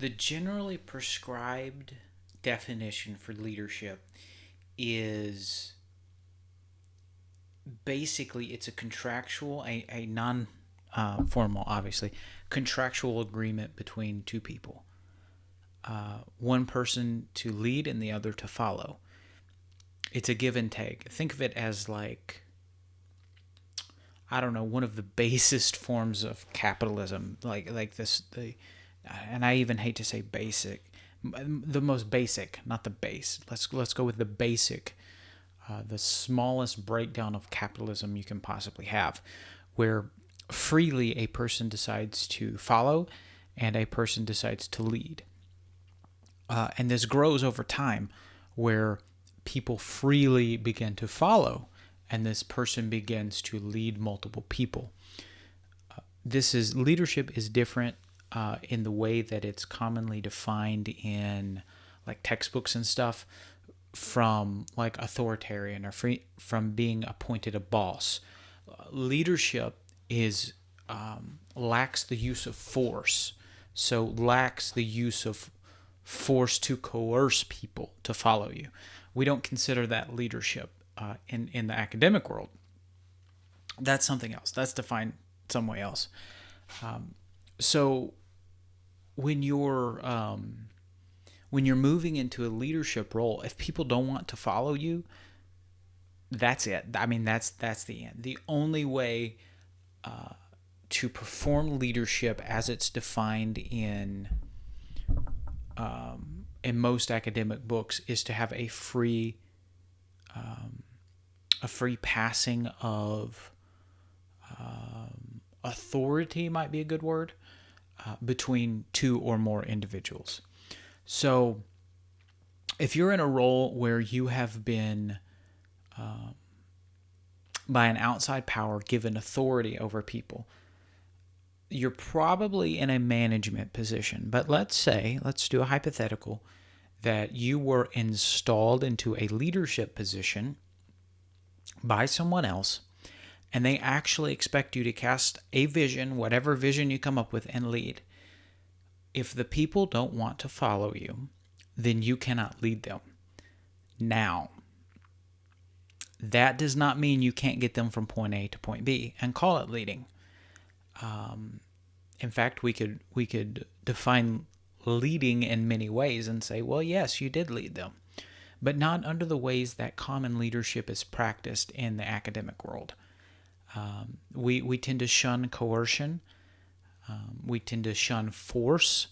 The generally prescribed definition for leadership is basically it's a contractual, a non formal, obviously, contractual agreement between two people. One person to lead and the other to follow. It's a give and take. Think of it as like, I don't know, one of the basest forms of capitalism, like this and I even hate to say basic, the most basic, not the base. Let's go with the basic, the smallest breakdown of capitalism you can possibly have, where freely a person decides to follow and a person decides to lead. And this grows over time where people freely begin to follow and this person begins to lead multiple people. This is leadership is different in the way that it's commonly defined in like textbooks and stuff from like authoritarian or from being appointed a boss. Leadership is lacks the use of force, so lacks the use of force to coerce people to follow you. We don't consider that leadership in the academic world. That's something else. That's defined some way else. So when you're moving into a leadership role, if people don't want to follow you, that's it. I mean, that's the end. The only way to perform leadership as it's defined in most academic books is to have a free passing of authority, might be a good word, between two or more individuals. So if you're in a role where you have been by an outside power given authority over people, you're probably in a management position. But let's do a hypothetical that you were installed into a leadership position by someone else, and they actually expect you to cast a vision, whatever vision you come up with, and lead. If the people don't want to follow you, then you cannot lead them. Now, that does not mean you can't get them from point A to point B and call it leading. In fact, we could define leading in many ways and say, well, yes, you did lead them, but not under the ways that common leadership is practiced in the academic world. We tend to shun coercion. We tend to shun force,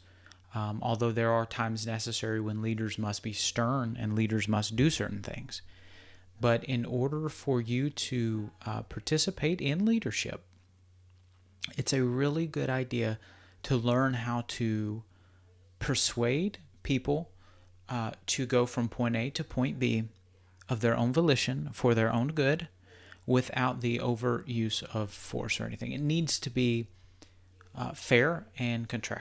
although there are times necessary when leaders must be stern and leaders must do certain things. But in order for you to participate in leadership, it's a really good idea to learn how to persuade people to go from point A to point B of their own volition for their own good without the overuse of force or anything. It needs to be fair and contractual.